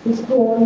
اس کو اور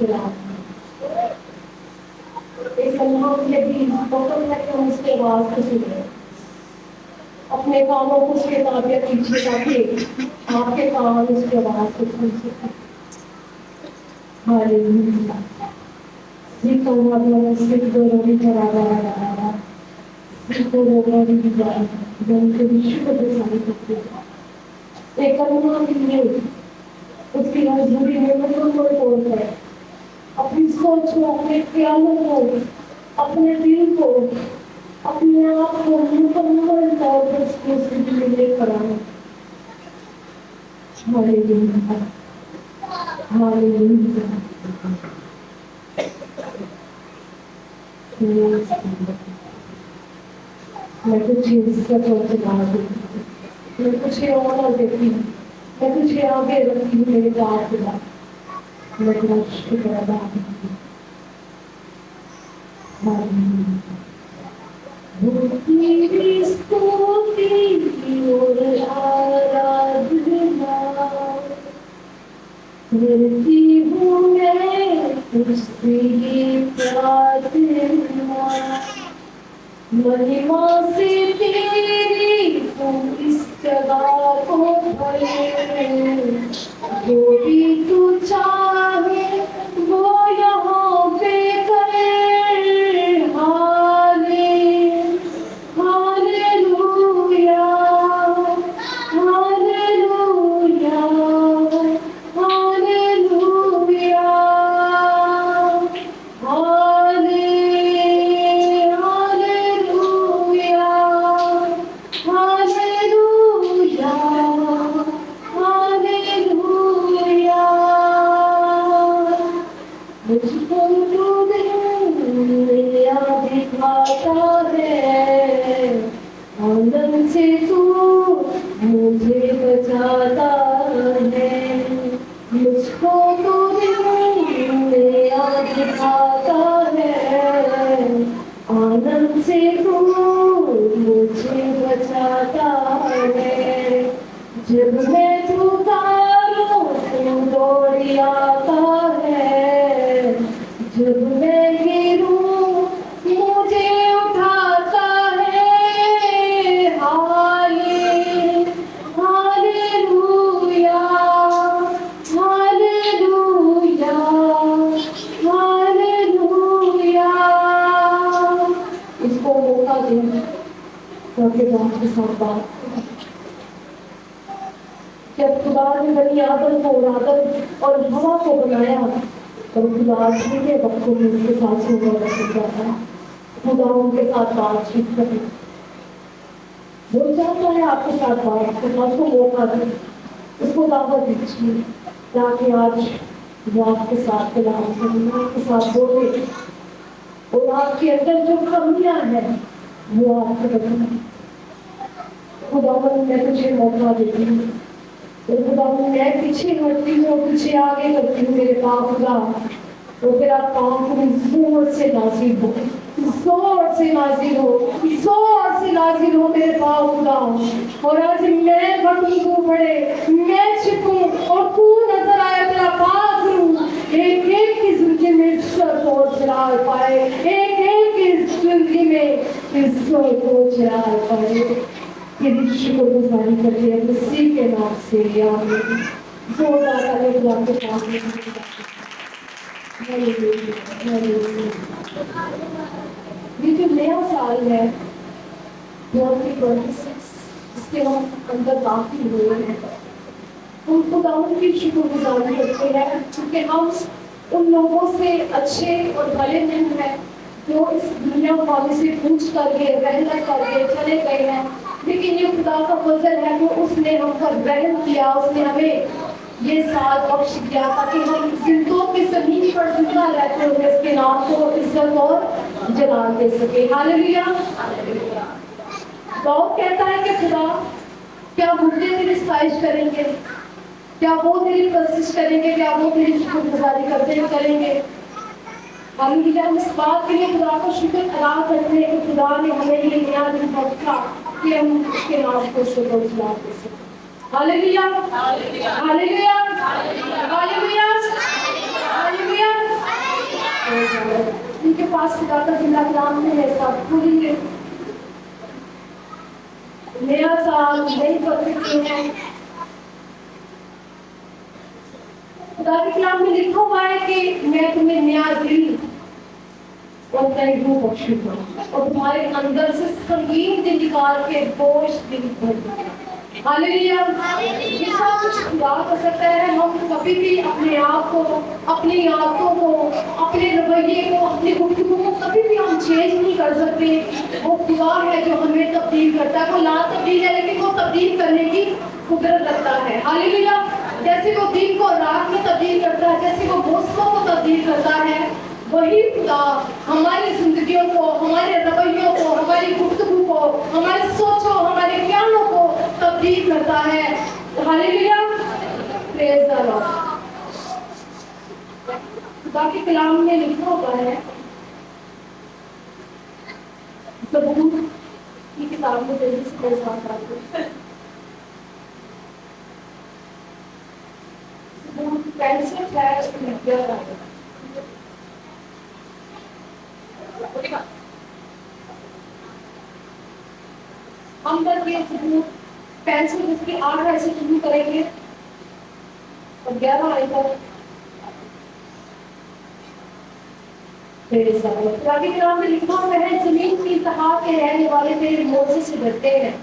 چلا ایک اللہ کے بھی بہت ہے کہ ہم اس کے آواز کو سنیں، اپنے کاموں کو اس کے تابعہ کیجیے تاکہ آپ کے کام اس کے آواز کو سن سکیں۔ ہاللیلویا۔ سیکھو ہمیں سیکھ دو روی چلا رہا سیکھو روی بھی جائے جن کے وشو کو ساری کرتے ہیں ایک اللہ کی ہے اس کی حضوری میں مکمل طور پر اپنی سوچ کو، اپنے خیالوں کو، اپنے دل کو، اپنے آپ کو مکمل طور پر اس کو اس کی دل کرانا۔ ہاللیلویا ہاللیلویا۔ میں تجھے عزت اور جلال دیتی ہوں، میں تجھے آنر دیتی ہوں، میں تجھے آگے رکھتی ہوں میرے دار خدا، میں تیرا شکر ادا کرتی ہوں۔ ہاللیلویا۔ وہ تیری ستوتی اور آرادھنا کرتی ہوں میں تجھ سے یہ پرارتھنا، مہما سے تیری تم اس جگہ کو بھرے، جو بھی تو چاہے وہ یہاں پہ کرے۔ ہاللیلویا ہاللیلویا ہاللیلویا ہاللیلویا ہاللیلویا ہاللیلویا۔ مجھ کو تو دنیا دکھاتا ہے، آنگن سے تو مجھے بچاتا ہے، مجھ کو تو دنیا دکھاتا ہے، آنگن سے تو مجھے بچاتا ہے، جب میں پکاروں تو دوڑ آتا ہے، جب میں گروں مجھے اٹھاتا ہے۔ ہاللیلویا ہاللیلویا ہاللیلویا۔ اس کو موقع دیں تاکہ آپ کے ساتھ بات کریں۔ جب خدا نے بنی آدم کو اور آدم اور ہوا کو بنایا اور خدا کے وقتوں میں اس کے ساتھ سونا رکھ جاتا ہے، خدا ان کے ساتھ بات چیت کرے، وہ چاہتا ہے آپ کے ساتھ بات کرنا، اس کو موقع دیں، اس کو دعوت دیجیے تاکہ آج وہ آپ کے ساتھ کلام کرے، آپ کے ساتھ بولے اور آپ کے اندر جو کمیاں ہیں وہ آپ کو بتائیں۔ خدا میں تجھے موقع دیتی ہوں، خدا میں پیچھے ہٹتی ہوں، پیچھے آگے کرتی ہوں میرے پاپ خدا، تو پھر آپ کام کو زور سے نازل ہو، زور سے نازل ہو، زور سے نازل ہو میرے پاپ خدا، اور آج میں بٹوں کو پڑے، میں چھپوں اور تو نظر آئے، تیرا پاک کروں، ایک ایک کی زندگی میں عزت اور جلال پائے، ایک ایک کی زندگی میں عزت اور جلال پائے۔ تیری شکر گزاری کرتے ہیں مسیح کے نام سے، آمین۔ زوردار تعریف خدا کے پاس میں۔ یہ جو نیا سال ہے 2026 جس کے ہم اندر داخل ہوئے ہیں، ہم خداوند کی شکر گزاری کرتے ہیں کیونکہ ہم ان لوگوں سے اچھے اور بھلے نہیں ہیں جو اس دنیا والے سے پوچھ کر کے محنت کر کے چلے گئے ہیں، لیکن یہ خدا کا فضل ہے کہ اس نے ہم پر رحم کیا، اس نے ہمیں یہ ساتھ بخش دیا تاکہ ہم زندوں کی زمین پر زندہ رہتے ہوئے اس کے نام کو عزت اور جلال دے سکے. ہاللیلویا. داؤد کہتا ہے کہ خدا کیا مردے تیری ستائش کریں گے؟ کیا وہ تیری پرستش کریں گے؟ کیا وہ تیری شکر گزاری کریں گے؟ ہاللیلویا. ہم اس بات کے لیے خدا کو شکر ادا کرتے ہیں کہ خدا نے ہمیں یہ نیا دن بخشا کہ ہم اس کے نام کو شکر گزار دے سکیں. ہاللیلویا. ہاللیلویا. ہاللیلویا. ہاللیلویا. ان کے پاس خدا کا زندہ کلام میں ہے. سب پوری نیا سال نئی برکتیں ہیں. خدا کے کلام میں لکھا ہوا ہے کہ میں تمہیں نیا دل اور نئی روح بخشوں گا اور تمہارے اندر سے سنگین دل نکال کے بوجھ دل بھر دوں گا. ہاللیلویا. یہ سب کچھ خدا کر سکتا ہے. ہم کبھی بھی اپنے آپ کو، اپنی عادتوں کو، اپنے رویے کو، اپنی گفتگو کو کبھی بھی ہم چینج نہیں کر سکتے. وہ خدا ہے جو ہمیں تبدیل کرتا ہے. وہ لا تبدیل ہے لیکن وہ تبدیل کرنے کی قدرت رکھتا ہے. ہاللیلویا. جیسے وہ دن کو رات میں تبدیل کرتا ہے، جیسے وہ موسموں کو تبدیل کرتا ہے، وہی خدا ہماری زندگیوں کو، ہمارے رویوں کو، ہماری گفتگو کو، ہماری سوچوں، ہمارے خیالوں کو تبدیل کرتا ہے. ہاللیلویا. پریز دی لارڈ. خدا کے کلام میں لکھا ہوا ہے، زبور کی کتاب میں جلدی سے میرے ساتھ آتے ہیں. زبور 65 ہے، اس میں لکھا ہے. ہم تک یہ زبور 65 جس کی 8 ایسے شروع کریں گے اور 11 آئے تک میرے ساتھ. خدا کے کلام میں لکھا ہوا ہے، زمین کی انتہا کے رہنے والے تیرے موضوع سے ڈرتے ہیں.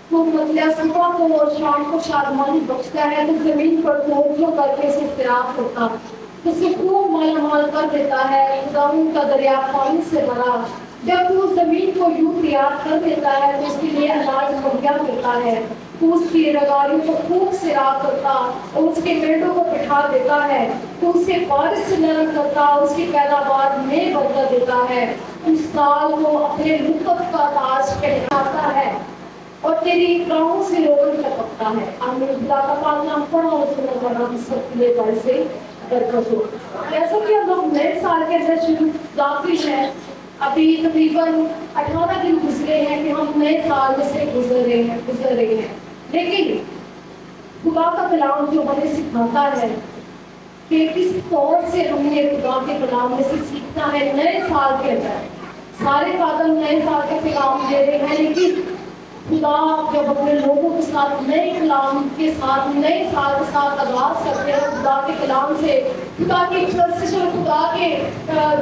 تو مطلب صبح کو اور شام کو شادمانی بخشتا ہے. تو زمین پر توجہ کر کے اسے اضطراب ہوتا، اسے خوب مالا مال کر دیتا ہے. خداوند کا دریا پانی سے بھرا. جب وہ زمین کو یوں تیار کر دیتا ہے تو اس کے لیے اناج مہیا کرتا ہے. تو اس کی رگاریوں کو خوب سیراب کرتا اور اس کے پیڑوں کو بٹھا دیتا ہے. تو اسے بارش سے نرم کرتا، اس کی پیداوار میں برکت دیتا ہے. اس سال کو اپنے لطف کا تاج پہناتا ہے اور تیری راہوں سے روغن ٹپکتا ہے. آمین. خدا کا پاک نام پڑھا اور سنا کرنا ہم سب کے لیے بڑے سے برکت ہو. جیسا کہ ہم لوگ نئے سال کے اندر شروع داخل ہیں، ابھی تقریباً 18 دن گزرے ہیں کہ ہم نئے سال میں سے گزر رہے ہیں. لیکن خدا کا کلام جو ہمیں سکھاتا ہے کہ کس طور سے ہم نے خدا کے کلام میں سے سیکھنا ہے نئے سال کے اندر. سارے قادم نئے سال کے پیغام دے رہے ہیں، لیکن خدا جب اپنے لوگوں کے ساتھ نئے کلام کے ساتھ، نئے سال کے ساتھ آغاز کرتے ہیں، خدا کے کلام سے، خدا کی پرستش اور خدا کے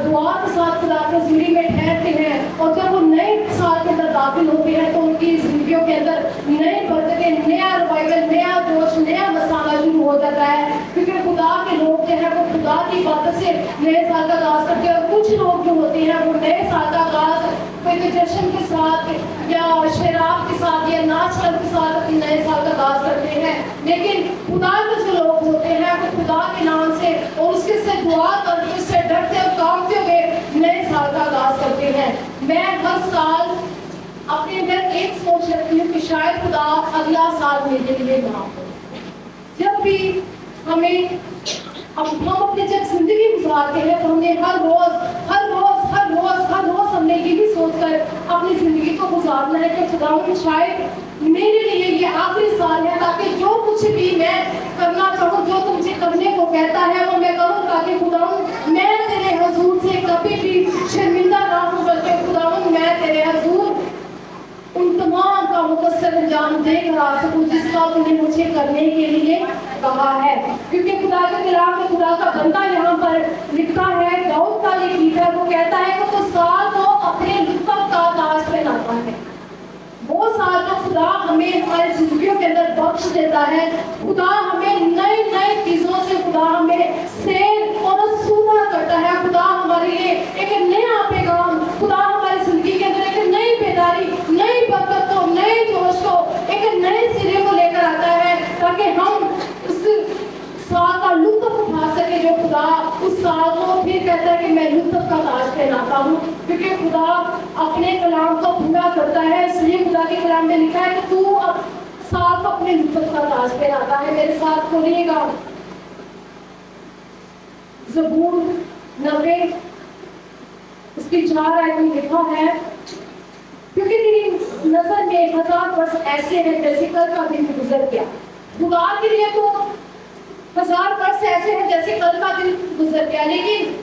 دعا کے ساتھ خدا کے حضوری میں ٹھہرتے ہیں، اور جب وہ نئے سال کے اندر داخل ہوتے ہیں تو ان کی زندگیوں کے اندر نئے برکتیں، نیا روائول، نیا جوش، نیا مسالہ شروع ہو جاتا ہے. کیونکہ خدا کے لوگ جو ہیں وہ خدا کی باتوں سے نئے سال کا آغاز کرتے ہیں. اور کچھ لوگ جو ہوتے ہیں وہ نئے سال کا آغاز کوئی جشن کے ساتھ یا شراب کے ساتھ یا ناچ کے ساتھ اپنے نئے سال کا آغاز کرتے ہیں. لیکن خدا کے جو لوگ ہوتے ہیں وہ خدا کے نام سے اور اس کے سے دعا کر کے، اس سے ڈرتے اور کانپتے ہوئے نئے سال کا آغاز کرتے ہیں. میں ہر سال اپنے اندر ایک سوچ رکھتی ہوں کہ شاید خدا اگلا سال میرے لیے نہ ہو. جب بھی ہمیں ہم اپنی جب زندگی گزارتے ہیں تو ہمیں ہر روز ہم نے یہ بھی سوچ کر اپنی زندگی کو گزارنا ہے کہ خداوند شاید میرے لیے یہ آخری سال ہے، تاکہ جو کچھ بھی میں کرنا چاہوں، جو تم سے کرنے کو کہتا ہے وہ میں کروں، تاکہ خداوند میں تیرے حضور سے کبھی بھی شرمندہ نہ ہوں، بلکہ خداوند میں تیرے حضور ان تمام کا مقصر انجام دے کر آ سکوں جس کا تم نے مجھے کرنے کے لیے کہا ہے. کیونکہ خدا کے کلام میں خدا کا بندہ یہاں پر لکھتا ہے، داؤد کا یہ گیت ہے، وہ کہتا ہے کہ تو سال کو اپنے لطف کا تاج پہناتا ہے. وہ سال جو خدا ہمیں ہماری زندگیوں کے اندر بخش دیتا ہے، خدا ہمیں نئی چیزوں سے خدا ہمیں سیر اور سونا کرتا ہے. خدا ہمارے لیے ایک نیا پیغام، خدا ہماری زندگی کے اندر ایک نئی بیداری، نئی برکت کو، نئے جوش کو، ایک نئے سرے کو لے کر آتا ہے، تاکہ ہم اس کہ میں لطف کا تاج پہناتا ہوں، کیونکہ خدا اپنے کلام کو پورا کرتا ہے. اس لیے خدا کے کلام میں لکھا ہے کہ تو اب ساتھ اپنے لطف کا تاج پہناتا ہے. میرے ساتھ کھولیے گا زبور 90 اس کی 4 آیت میں لکھا ہے، کیونکہ تیری نظر میں 1000 برس ایسے ہیں جیسے کل کا دن گزر گیا. خدا کے لیے تو 1000 برس ایسے ہیں جیسے کل کا دن گزر گیا، لیکن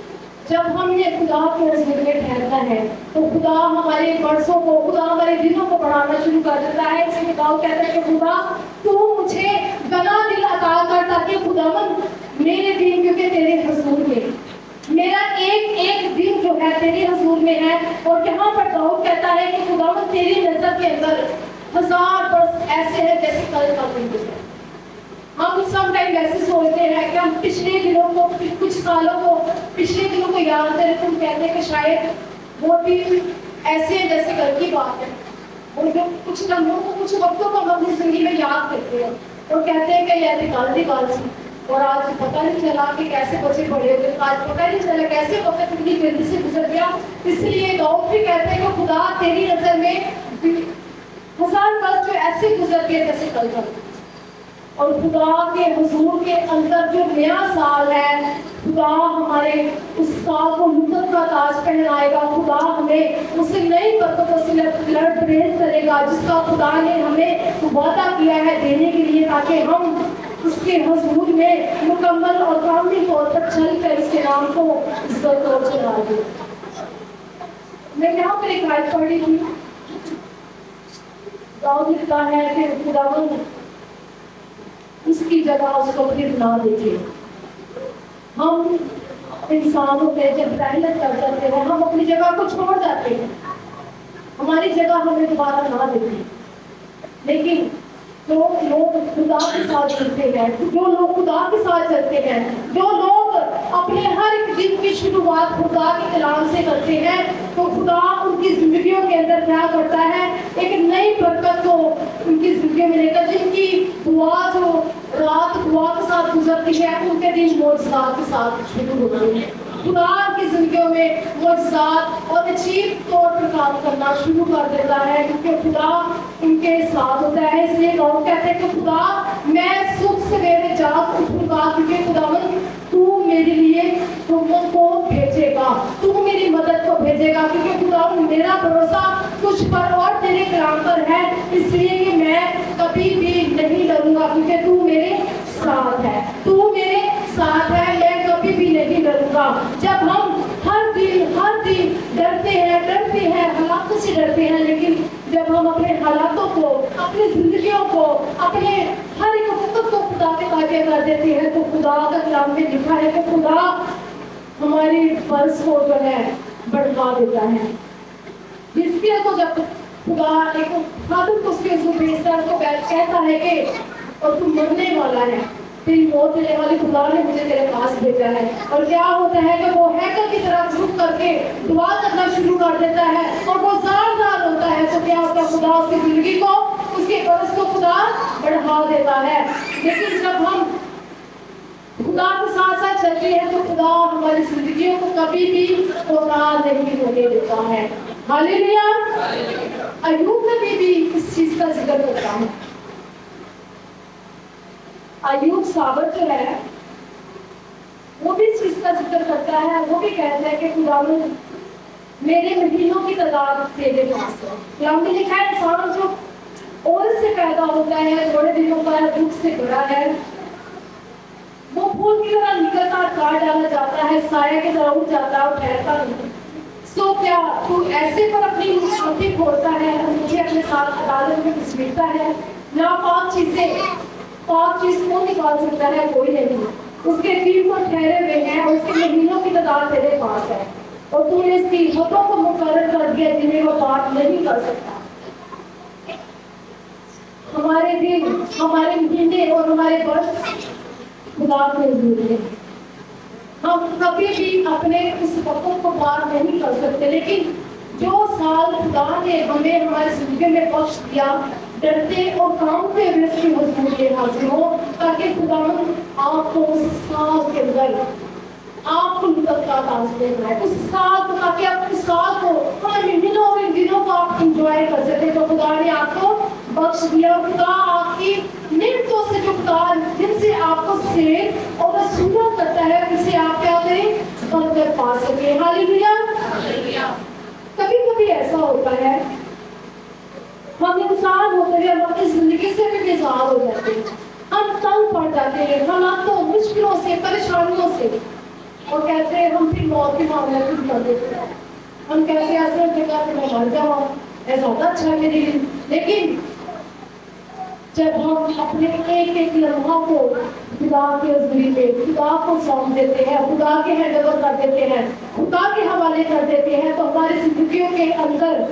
جب ہم نے خدا کے حضور میں ٹھہرنا ہے تو خدا ہمارے برسوں کو، خدا ہمارے دنوں کو بڑھانا شروع کر دیتا ہے. اس لیے داؤد کہتا ہے کہ خدا تو مجھے گنا دل عطا کر تاکہ خداوند میرے دن، کیونکہ تیرے حضور میں میرا ایک ایک دن جو ہے تیرے حضور میں ہے. اور یہاں پر داؤد کہتا ہے کہ خداوند تیری نظر کے اندر 1000 برس ایسے ہیں جیسے کل کا دن گزرا. ہم سم ٹائم ایسے سوچتے ہیں کہ ہم پچھلے دنوں کو، کچھ سالوں کو، پچھلے دنوں کو یاد کریں تو ہم کہتے ہیں کہ شاید وہ دن ایسے ہیں جیسے کل کی بات ہے. اور جو کچھ لمحوں کو، کچھ وقتوں کو ہم اپنی زندگی میں یاد کرتے ہیں اور کہتے ہیں کہ یہ کل سی، اور آج پتہ نہیں چلا کہ کیسے بچے بڑے ہوئے، آج پتہ نہیں چلا کیسے وقت اتنی جلدی سے گزر گیا. اس لیے داؤد بھی کہتے ہیں کہ خدا تیری نظر میں 1000 برس جو ایسے گزر گئے جیسے کل کا. اور خدا کے حضور کے اندر جو نیا سال ہے، خدا ہمارے اس سال کو لطف کا تاج پہنائے گا. خدا ہمیں اس نئی برکتوں سے لبریز کرے گا جس کا خدا نے ہمیں وعدہ کیا ہے دینے کے لیے، تاکہ ہم اس کے حضور میں مکمل اور کامل طور پر چل کر اس کے نام کو عزت اور جلال دیں. میں یہاں پر ایک آیت پڑھ رہی ہوں. داؤد لکھتا ہے کہ خداوند اس کی جگہ اس کو پھر نہ دیکھے. ہم انسان ہوتے ہیں، جب محنت کر جاتے ہیں ہم اپنی جگہ کو چھوڑ جاتے ہیں، ہماری جگہ ہمیں دوبارہ نہ دیکھے. لیکن جو لوگ خدا کے ساتھ چلتے ہیں، جو لوگ خدا کے ساتھ چلتے ہیں، جو لوگ اپنے ہر ایک دن کی شروعات خدا کے کلام سے کرتے ہیں، تو خدا ان کی زندگیوں کے اندر کیا کرتا ہے، ایک نئی برکت کو ان کی زندگیوں میں لے کر، جن کی دعا جو رات دعا کے ساتھ گزرتی ہے ان کے دن معجزات کے ساتھ شروع ہوتے ہیں. خدا کی زندگیوں میں معجزات اور عجیب طور پر کام کرنا شروع کر دیتا ہے، کیونکہ خدا ان کے ساتھ ہوتا ہے. اس لیے لوگ کہتے ہیں کہ خدا میں صبح سویرے جاگ اٹھوں گا، کیونکہ خداوند تو میرے لیے تم کو بھیجے گا، تو میری مدد کو بھیجے گا، کیونکہ خداوند میرا بھروسہ تجھ پر اور تیرے کلام پر ہے. اس لیے کہ میں کبھی بھی نہیں ڈروں گا، کیونکہ تو میرے ساتھ ہے، تو میرے ساتھ ہے، میں کبھی بھی نہیں ڈروں گا. جب ہم ہر دن ڈرتے ہیں حالات سے ڈرتے ہیں، لیکن جب ہم اپنے حالاتوں کو، اپنی زندگیوں کو، اپنے ہر ایک وقت کو خدا کے تابع کر دیتے ہیں، تو خدا کا کلام میں لکھا ہے کہ خدا ہماری برس کو جو ہے بڑھا دیتا ہے. جس کے تو جب خدا ایک خادم کو اس کے حضور بھیجتا ہے، اس کو کہتا ہے کہ اور تم مرنے والا ہے، تیری موت دینے والی خدا نے مجھے تیرے پاس بھیجا ہے. اور کیا ہوتا ہے کہ وہ ہیکل کی طرف رک کر کے دعا کرنا شروع کر دیتا ہے اور وہ زار زار ہوتا ہے، تو کیا ہوتا ہے، خدا اس کی زندگی کو، اس کے برس کو خدا بڑھا دیتا ہے. لیکن جب ہم خدا کے ساتھ ساتھ چلتے ہیں تو خدا ہماری زندگیوں کو کبھی بھی پورا نہیں ہونے دیتا ہے. ہاللیلویا. ایوب نبی بھی اس چیز کا ذکر کرتا ہے. ایوب صابر جو ہے وہ بھی اس چیز کا ذکر کرتا ہے. وہ بھی کہتا ہے کہ خداوند میرے مہینوں کی تعداد تیرے پاس ہے. کلام میں لکھا ہے انسان جو عورت سے پیدا ہوتا ہے تھوڑے دنوں پر دکھ سے بڑا ہے، وہ پھول کی طرح نکلتا کاٹ ڈالا جاتا ہے، سایہ کی طرح اٹھ جاتا ہے اور ٹھہرتا نہیں. سو کیا تو ایسے پر اپنی آنکھیں کھولتا ہے اور مجھے اپنے ساتھ عدالت میں گھسیٹتا ہے؟ ناپاک چیزیں پاک چیز کون نکال سکتا ہے؟ کوئی نہیں. اس کے دن کو ٹھہرے ہوئے ہیں اور اس کے مہینوں کی تعداد تیرے پاس ہے، اور تو نے اس کی حدوں کو مقرر کر دیا جنہیں وہ پاک نہیں کر سکتا. ہمارے دن، ہمارے مہینے اور ہمارے برس خدا کے حضور میں، ہم کبھی بھی اپنے اس وقت کو پار نہیں کر سکتے. لیکن جو سال خدا نے ہمیں ہماری زندگی میں بخش دیا، ڈرتے اور کامتے ہوئے اس کی حضور میں حاضر ہو، تاکہ خداوند آپ کو اس سال کے اندر آپ کو لطف کا انداز دے رہا ہے اس سال کو، تاکہ آپ اس سال کو ان دنوں کو آپ انجوائے کر سکتے. تو خدا نے آپ کو بخش دیا. خدا آپ کی نعمتوں سے جو خدا جن سے آپ کو سیر اور رسولہ کرتا ہے ان سے آپ کیا کریں برکت پا سکیں. ہاللیلویا. کبھی کبھی ایسا ہوتا ہے ہم انسان ہوتے ہیں، ہم اپنی زندگی سے بھی بیزار ہو جاتے ہیں، ہم تنگ پڑ جاتے ہیں حالاتوں مشکلوں سے پریشانیوں سے، اور کہتے ہیں ہم پھر موت کے معاملے شروع کر دیتے ہیں. ہم کہتے ہیں ایسا جگہ سے میں مر جاؤں ایسا زیادہ اچھا ہے میرے لیے. لیکن جب ہم اپنے ایک ایک لمحہ کو خدا کے حضوری میں خدا کو سونپ دیتے ہیں، خدا کے ہینڈ اوور کر دیتے ہیں، خدا کے حوالے کر دیتے ہیں، تو ہماری زندگیوں کے اندر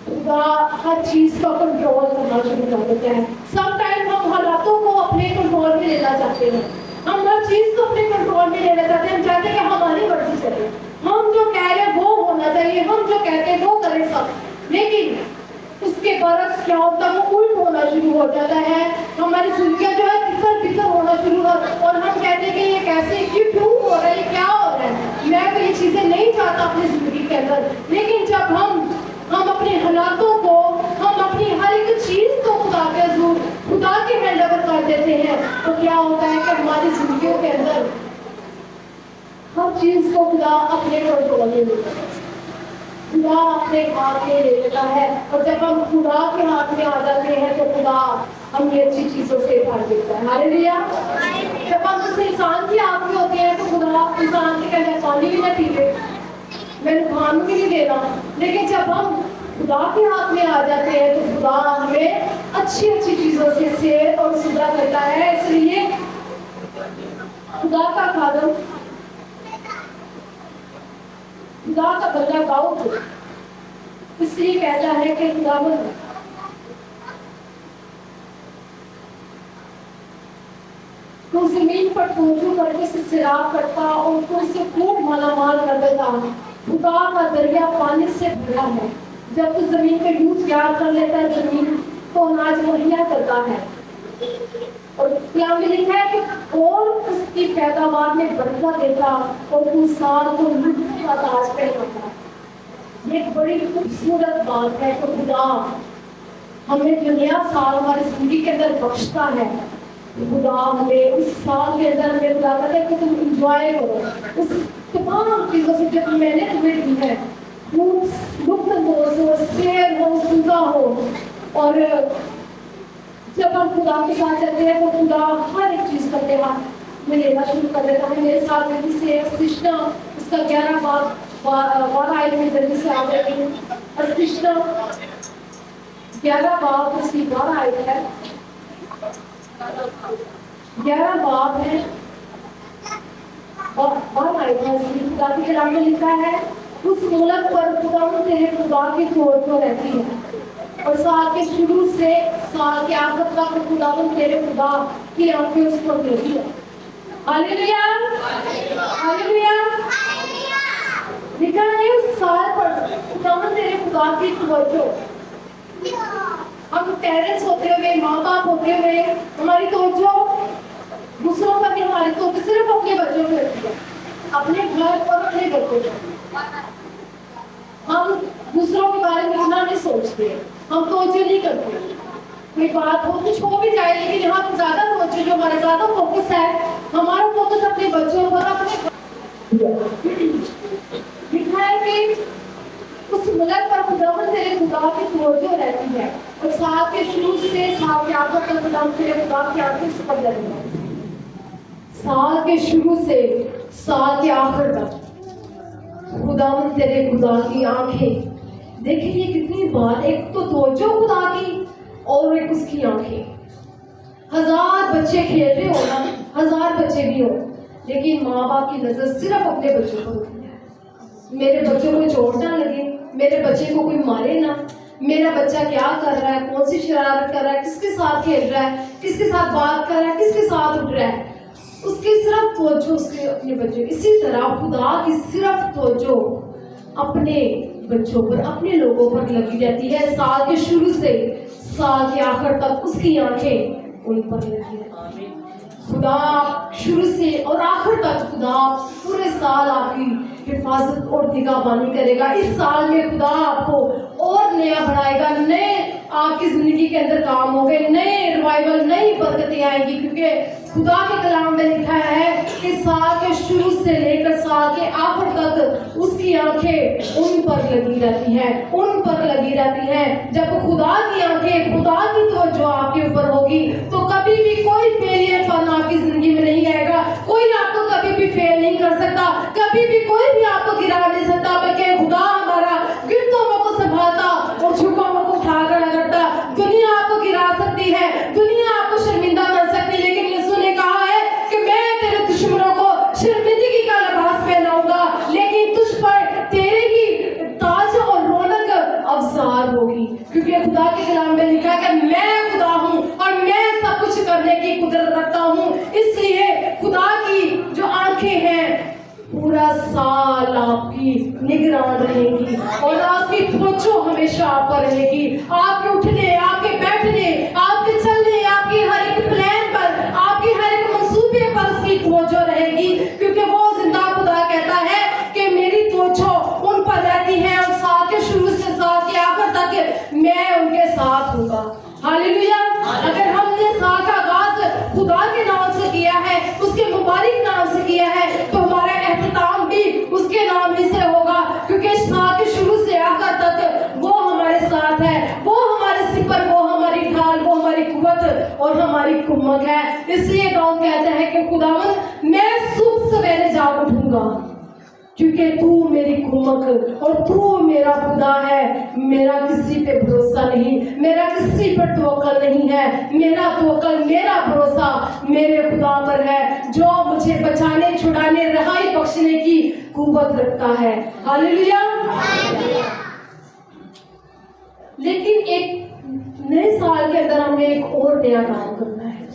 خدا ہر چیز کا کنٹرول کرنا شروع کر دیتا ہے. سم ٹائم ہم حالاتوں کو اپنے کنٹرول میں لینا چاہتے ہیں، ہم ہر چیز کو اپنے کنٹرول میں لینا چاہتے ہیں. ہم چاہتے ہیں کہ ہماری مرضی چلے، ہم جو کہہ رہے ہیں وہ ہونا چاہیے، ہم جو کہتے ہیں وہ کریں سب. لیکن اس کے برعکس کیا ہوتا ہے، وہ الٹ ہونا شروع ہو جاتا ہے. ہماری زندگیاں جو ہے بکھر بکھر ہونا شروع ہو، اور ہم کہتے ہیں کہ یہ کیسے کیوں ہو رہا ہے، یہ کیا ہو رہا ہے، میں تو یہ چیزیں نہیں چاہتا اپنی زندگی کے اندر. لیکن جب ہم اپنے حالاتوں کو، ہم اپنی ہر ایک چیز کو خدا کے حضور خدا کے ہینڈ اوور کر دیتے ہیں، تو کیا ہوتا ہے کہ ہماری زندگیوں کے اندر ہر چیز کو خدا اپنے کنٹرول میں لیتا ہے، خدا اپنے ہاتھ میں لے لیتا ہے. اور جب ہم خدا کے ہاتھ میں آ جاتے ہیں تو خدا ہمیں اچھی چیزوں سے بھر دیتا ہے. ہاللیلویا. جب ہم اس انسان کے ہاتھ میں ہوتے ہیں تو خدا انسان کے کہتے ہیں پانی بھی نہ پیتے، میں نے کھان بھی نہیں دینا. لیکن جب ہم خدا کے ہاتھ میں آ جاتے ہیں تو خدا ہمیں اچھی اچھی چیزوں سے سیر اور سدھا کرتا ہے. اس لیے خدا کا خادم، خدا کا بندہ داؤد اس لیے کہتا ہے کہ خداوند تو زمین پر توجہ کر کے سیراب کرتا اور تو اسے خوب مالا مال کر دیتا. خدا کا دریا پانی سے بھرا ہے، جب تو زمین پہ یوں تیار کر لیتا ہے زمین تو اناج مہیا کرتا ہے. اور کیا لکھا ہے کہ اور اس کی پیداوار میں برکت دیتا اور اس سال کو لطف کا تاج پہناتا. یہ ایک بڑی خوبصورت بات ہے کہ خدا ہمیں جو نیا سال ہماری زندگی کے اندر بخشتا ہے، خدا ہمیں اس سال کے اندر ہمیں خدا کہتا ہے کہ تم انجوائے کرو اس تمام چیزوں سے جو میں نے تمہیں دی ہے. لطف اندوز ہو، سیر ہو، سوزا ہو. اور جب ہم خدا کے ساتھ چلتے ہیں تو خدا ہر ایک چیز کرتے ہاتھ میں لینا شروع کر دیتا ہے. میرے ساتھ میں سے سشنا اس کا 11 بار آئے میں جلدی سے آ گئی ہوں. اور سشنا 11 باب اس کی بار آئے ہے، 11 باب ہے اور بار آئے ہے. اس کی خدا کی کلام میں لکھا ہے اس ملک پر خدا تیرے خدا کی توڑ تو رہتی ہے، اور سال کے شروع سے سال کے آخر تک خدا تیرے خدا کی آنکھیں اس پر رہتی ہے. ہاللیلویا. ہاللیلویا. لکھا ہے اس سال پر خدا تیرے خدا کی توجہ. ہم پیرنٹس ہوتے ہوئے، ماں باپ ہوتے ہوئے ہماری توجہ دوسروں پر بھی، ہماری توجہ صرف اپنے بچوں پہ ہوتی ہے، اپنے گھر اور اپنے بچوں پہ. ہم دوسروں کے بارے میں اتنا نہیں سوچتے، ہم توجہ نہیں کرتے. کوئی بات ہو کچھ ہو بھی جائے لیکن یہاں زیادہ توجہ جو ہمارا زیادہ فوکس ہے، ہمارا فوکس اپنے بچوں پر، اپنے لکھا ہے کہ اس ملک پر خداوند تیرے خدا کی توجہ رہتی ہے، اور سال کے شروع سے سال کے آخر تک خداوند تیرے خدا کی آنکھیں اس پر رہتی ہے. سال کے شروع سے سال کے آخر تک خداوند تیرے خدا کی آنکھیں. دیکھیں یہ کتنی بات، ایک تو توجہ خدا کی اور ایک اس کی آنکھیں. 1000 بچے کھیل رہے ہو نا، 1000 بچے بھی ہو، لیکن ماں باپ کی نظر صرف اپنے بچوں پر ہوتی ہے. میرے بچوں کو چوٹ نہ لگے، میرے بچے کو کوئی مارے نہ، میرا بچہ کیا کر رہا ہے، کون سی شرارت کر رہا ہے، کس کے ساتھ کھیل رہا ہے، کس کے ساتھ بات کر رہا ہے، کس کے ساتھ اٹھ رہا ہے. اس کی صرف توجہ اس کے اپنے بچوں. اسی طرح خدا کی صرف توجہ اپنے بچوں پر، اپنے لوگوں پر لگی رہتی ہے. سال کے شروع سے سال کے آخر تک اس کی آنکھیں ان پر لگی رہتی ہیں. خدا شروع سے اور آخر تک خدا پورے سال آپ کی حفاظت اور نگہبانی کرے گا. اس سال میں خدا آپ کو اور نیا بڑھائے گا, نئے آپ کی زندگی کے اندر کام ہوں گے, نئے ریوائول, نئی برکتیں آئیں گی, کیونکہ خدا کے کلام میں لکھا ہے کہ سال کے شروع سے لے کر سال کے آخر تک اس کی آنکھیں ان پر لگی رہتی ہیں, ان پر لگی رہتی ہیں. جب خدا کی آنکھیں, خدا کی توجہ آپ کے اوپر ہوگی تو کبھی بھی کوئی فیلئر پن آپ کی زندگی میں نہیں آئے گا, کوئی آپ کو کبھی بھی فیل نہیں کر سکتا, کبھی بھی کوئی بھی آپ کو گرا نہیں سکتا, بلکہ خدا ہمارا گرتے ہوئے کو سنبھالتا اور جھکا ہوا کو اٹھا کر لگاتا. دنیا آپ کو گرا سکتی ہے, دنیا آپ کو شرمندہ کر سکتی, لیکن یسوع نے کہا ہے کہ میں تیرے دشمنوں کو شرمندگی کا لباس پہناؤں گا, لیکن تجھ پر تیرے ہی تاج اور رونق افزار ہوگی, کیونکہ خدا کے کلام میں لکھا ہے کہ میں خدا ہوں اور میں سب کچھ کرنے کی قدرت رکھتا ہوں. اس لیے خدا کی جو آنکھیں ہیں پورا سال آپ کی نگران رہے گی اور آپ کی توجہ ہمیشہ آپ پر رہے گی. آپ کے اٹھنے, آپ کے بیٹھنے, آپ کے چلنے, آپ کی ہر ایک پلان پر, آپ کی ہر ایک منصوبے پر اس کی توجہ رہے گی, کیونکہ وہ زندہ خدا کہتا ہے کہ میری توجہ ان پر رہتی ہے اور سال کے شروع سے سال کے آخر تک میں ان کے ساتھ ہوں گا. ہاللیلویا. اگر ہم نے سال کا آغاز خدا کے نام سے کیا ہے, اس کے مبارک نام سے کیا ہے, تو ہمارا اختتام بھی اس کے نام ہی سے ہوگا, کیونکہ سال کے شروع سے آخر تک وہ ہمارے ساتھ ہے, وہ ہمارے سپر, وہ ہماری ڈھال, وہ ہماری قوت اور ہماری کمک ہے. اس لیے داؤد کہتا ہے کہ خداوند میں صبح سویرے جاگ اٹھوں گا, کیونکہ تو میری کمک اور تو میرا خدا ہے. میرا کسی پہ بھروسہ نہیں, میرا کسی پر توکل نہیں ہے, میرا توکل, میرا بھروسہ میرے خدا پر ہے جو مجھے بچانے, چھڑانے, رہائی بخشنے کی قوت رکھتا ہے. ہاللیلویا. لیکن ایک نئے سال کے اندر ہمیں ایک اور نیا کام کرنا ہے.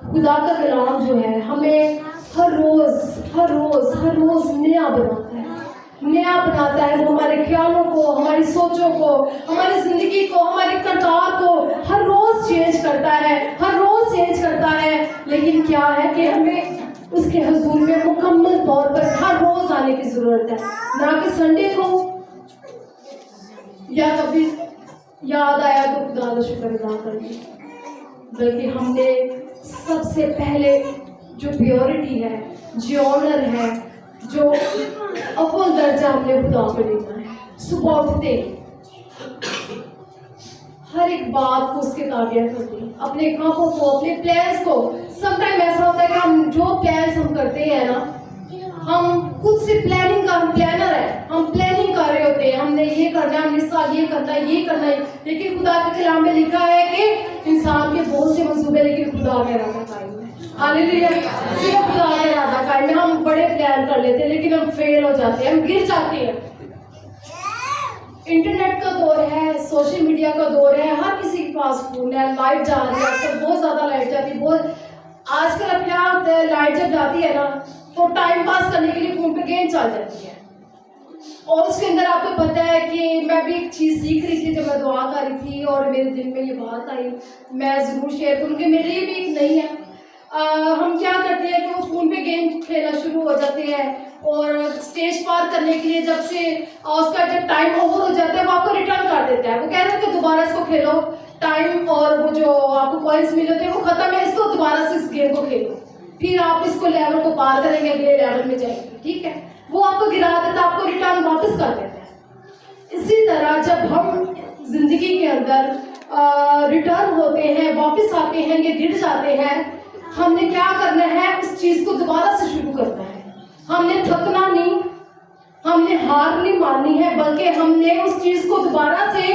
خدا کا کلام جو ہے ہمیں ہر روز نیا بناتا ہے, نیا بناتا ہے. وہ ہمارے خیالوں کو, ہماری سوچوں کو, ہماری زندگی کو, ہمارے کردار کو ہر روز چینج کرتا ہے, ہر روز چینج کرتا ہے. لیکن کیا ہے کہ ہمیں اس کے حضور میں مکمل طور پر ہر روز آنے کی ضرورت ہے, نہ کہ سنڈے کو یا کبھی یاد آیا تو خدا کا شکر ادا کر لیں, بلکہ ہم نے سب سے پہلے جو پیورٹی ہے, جو آنر ہے, جو اول درجہ ہم نے خدا کو دینا ہے. صبح اٹھتے ہر ایک بات کو اس کے تابع کرتے, اپنے کاموں کو, اپنے پلانس کو. سم ٹائم ایسا ہوتا ہے کہ ہم جو پلانس ہم کرتے ہیں نا, ہم خود سے پلاننگ کا, ہم پلانر ہے, ہم پلاننگ کر رہے ہوتے ہیں, ہم نے یہ کرنا ہے, ہم نے سال یہ کرنا ہے, یہ کرنا ہے. لیکن خدا کے کلام میں لکھا ہے کہ انسان کے بہت سے منصوبے, لیکن خدا کا ارادہ قائم ہے. ہاللیلویا. صرف خدا کا ارادہ قائم ہے. ہم بڑے پلان کر لیتے ہیں لیکن ہم فیل ہو جاتے ہیں, ہم گر جاتے ہیں. انٹرنیٹ کا دور ہے, سوشل میڈیا کا دور ہے, ہر کسی کے پاس فون ہے, لائٹ جا رہی ہے, آج کل بہت زیادہ لائٹ جاتی ہے. بہت آج کل اب کیا ہوتا ہے, لائٹ جب جاتی ہے نا تو ٹائم پاس کرنے کے لیے فون پہ گیم چل جاتی ہے. اور اس کے اندر آپ کو پتہ ہے کہ میں بھی ایک چیز سیکھ رہی تھی جب میں دعا کر رہی تھی, اور میرے دل میں یہ بات آئی, میں ضرور شیئر کروں گی, میرے لیے بھی ایک نئی ہے. ہم کیا کرتے ہیں کہ وہ فون پہ گیم کھیلنا شروع ہو جاتے ہیں, اور اسٹیج پار کرنے کے لیے جب سے اس کا جب ٹائم اوور ہو جاتا ہے وہ آپ کو ریٹرن کر دیتا ہے. وہ کہہ رہے ہیں کہ دوبارہ اس کو کھیلو, ٹائم اور وہ جو آپ کو کوائنس ملے ہوتے ہیں وہ ختم ہے, اس کو دوبارہ سے اس گیم کو کھیلو, پھر آپ اس کو لیول کو پار کریں گے, اگلے لیول میں جائیں گے. ٹھیک ہے, وہ آپ کو گرا دیتا ہے, آپ کو ریٹرن واپس کر دیتا ہے. اسی طرح جب ہم زندگی کے اندر ریٹرن ہوتے ہیں, واپس آتے ہیں, یہ گر جاتے ہیں, ہم نے کیا کرنا ہے, اس چیز کو دوبارہ سے شروع کرنا ہے. ہم نے تھکنا نہیں, ہم نے ہار نہیں ماننی ہے, بلکہ ہم نے اس چیز کو دوبارہ سے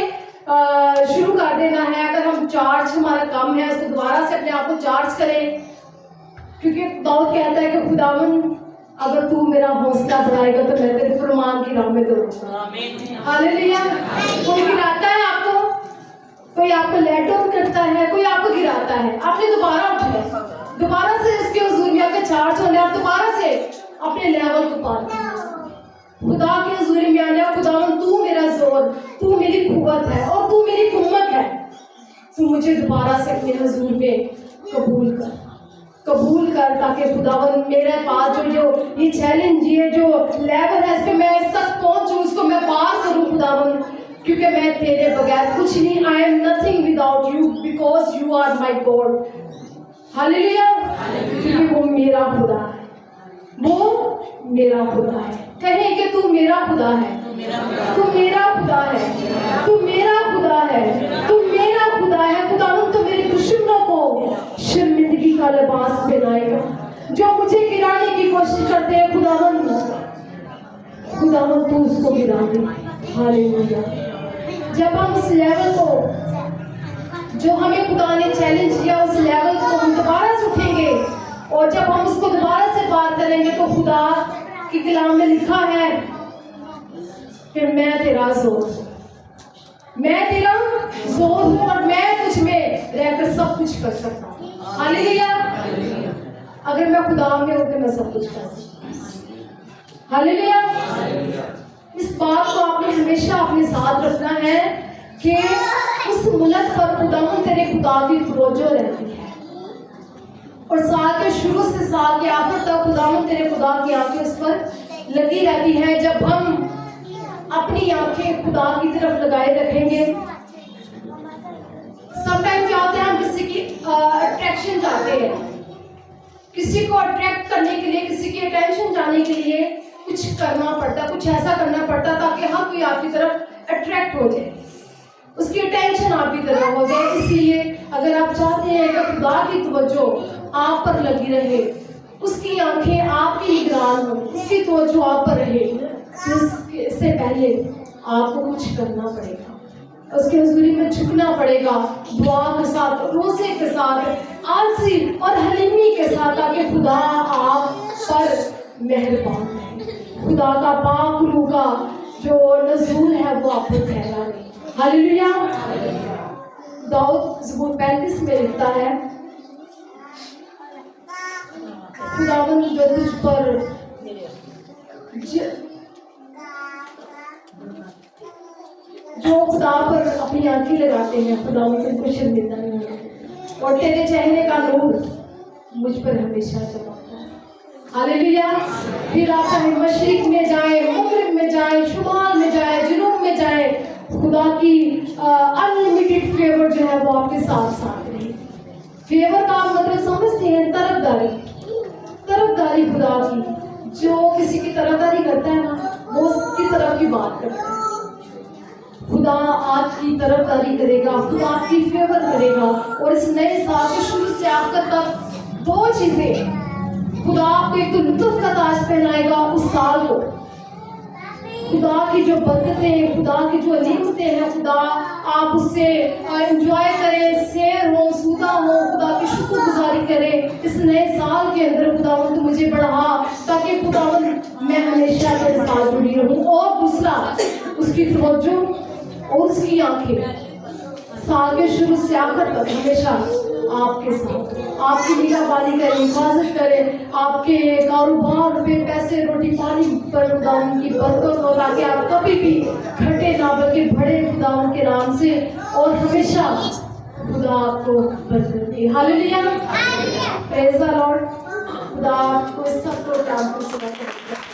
شروع کر دینا ہے. اگر ہم چارج ہمارا کم ہے, اس کو دوبارہ سے اپنے آپ کو چارج کریں, کیونکہ داؤد کہتا ہے کہ خداوند اگر تو میرا حوصلہ بڑھائے گا تو میں تیرے فرمان کی راہ میں دوڑوں گا. ہاللیلویا. کوئی گراتا ہے آپ کو, کوئی آپ کو لیٹ ڈاؤن کرتا ہے, کوئی آپ کو گراتا ہے, آپ نے دوبارہ اٹھنا, دوبارہ سے اس کے حضور میں آ کے چارج ہونا, آپ دوبارہ سے اپنے لیول کو پار کرنا, خدا کے حضور میں آنا. خداوند تو میرا زور, تو میری قوت ہے اور تو میری کمک ہے, تو مجھے دوبارہ سے اپنے حضور میں قبول کر. قبول کر تاکہ خداوند میرے پاس جو یہ چیلنج یہ جو لیول ہے اس پہ میں اس تک پہنچوں اس کو میں پار کروں خداوند کیونکہ میں تیرے بغیر کچھ نہیں I am nothing without you because you are my God ہاللیلویا کیونکہ وہ میرا خدا ہے وہ میرا خدا ہے کہیں کہ تو میرا خدا ہے تو میرا خدا ہے تو میرا خدا ہے تو میرا خدا ہے خداوند تو میرے دشمنوں کو شرمندگی کا لباس پہنائے گا جو مجھے گرانے کی کوشش کرتے ہیں خداوند تو اس کو گرا دے ہاللیلویا جب ہم اس لیول کو جو ہمیں خدا نے چیلنج کیا اس لیول کو ہم دوبارہ سے اٹھیں گے اور جب ہم اس کو دوبارہ سے پار کریں گے تو خدا کی کلام میں لکھا ہے کہ میں تیرا زور ہوں اور میں تجھ میں رہ کر سب کچھ کر سکتا ہوں ہاللیلویا اگر میں خدا میں ہوں تو میں سب کچھ کر سکتا ہوں ہاللیلویا اس بات کو آپ نے ہمیشہ اپنے ساتھ رکھنا ہے کہ اس ملک پر خداوند تیرے خدا کی توجہ رہتی ہے اور سال کے شروع سے سال کے آخر تک خداوند تیرے خدا کی آنکھیں اس پر لگی رہتی ہیں جب ہم اپنی آنکھیں خدا کی طرف لگائے رکھیں گے سم ٹائم کیا ہوتا ہے ہم کسی کی اٹریکشن چاہتے ہیں کسی کو اٹریکٹ کرنے کے لیے کسی کی اٹینشن جانے کے لیے کچھ کرنا پڑتا کچھ ایسا کرنا پڑتا تاکہ ہر کوئی آپ کی طرف اٹریکٹ ہو جائے اس کی اٹینشن آپ کی طرف ہو جائے اس لیے اگر آپ چاہتے ہیں کہ خدا کی توجہ آپ پر لگی رہے اس کی آنکھیں آپ کی نگران ہو اس کی توجہ آپ پر رہے اس سے پہلے آپ کو کچھ کرنا پڑے گا اس کی حضوری میں جھکنا پڑے گا دعا کے ساتھ روزے کے ساتھ عاجزی اور حلیمی کے ساتھ تاکہ خدا آپ پر مہربان ہے خدا کا پاک روح کا جو نزول ہے وہ آپ کو پھیلا رہے ہاللیلویا داؤد زبور 35 میں لکھتا ہے خداوند جو تجھ پر جو خدا پر اپنی آنکھیں لگاتے ہیں خداوند ان کو شرمندہ نہیں ہوتے اور تیرے چہرے کا نور مجھ پر ہمیشہ چمکتا ہے ہاللیلویا پھر آپ چاہے مشرق میں جائیں مغرب میں جائیں شمال میں جائیں جنوب میں جائیں خدا کی انلمیٹڈ فیور جو ہے وہ آپ کے ساتھ ساتھ رہے فیور کا آپ مطلب سمجھتے ہیں طرفداری خدا کی جو کسی کی طرفداری کرتا ہے نا وہ اس کی طرف کی بات کرتا ہے خدا آپ کی طرفداری کرے گا خدا آپ کی فیور کرے گا اور اس نئے سال کے شروع سے آخر تک دو چیزیں خدا آپ کو ایک تو لطف کا تاج پہنائے گا اس سال کو خدا کی جو برکتیں ہیں خدا کی جو نعمتیں ہیں خدا آپ اس سے انجوائے کریں سیر ہو سودا ہو خدا کی شکر گزاری کریں اس نئے سال کے اندر خداوند مجھے بڑھا تاکہ خداوند میں ہمیشہ تیرے ساتھ جڑی رہوں اور دوسرا اس کی توجہ اور اس کی آنکھیں سال کے شروع سے آخر تک ہمیشہ آپ کے ساتھ آپ کی نگہبانی کرے حفاظت کرے آپ کے کاروبار پہ پیسے روٹی پانی پر خداوند کی برکت ہو تاکہ آپ کبھی بھی گھٹے نہ بلکہ بڑھے خداوند کے نام سے اور ہمیشہ خدا آپ کو برکت دے ہاللیلویا پریز دی لارڈ خدا آپ کو سب کو کام کو سبق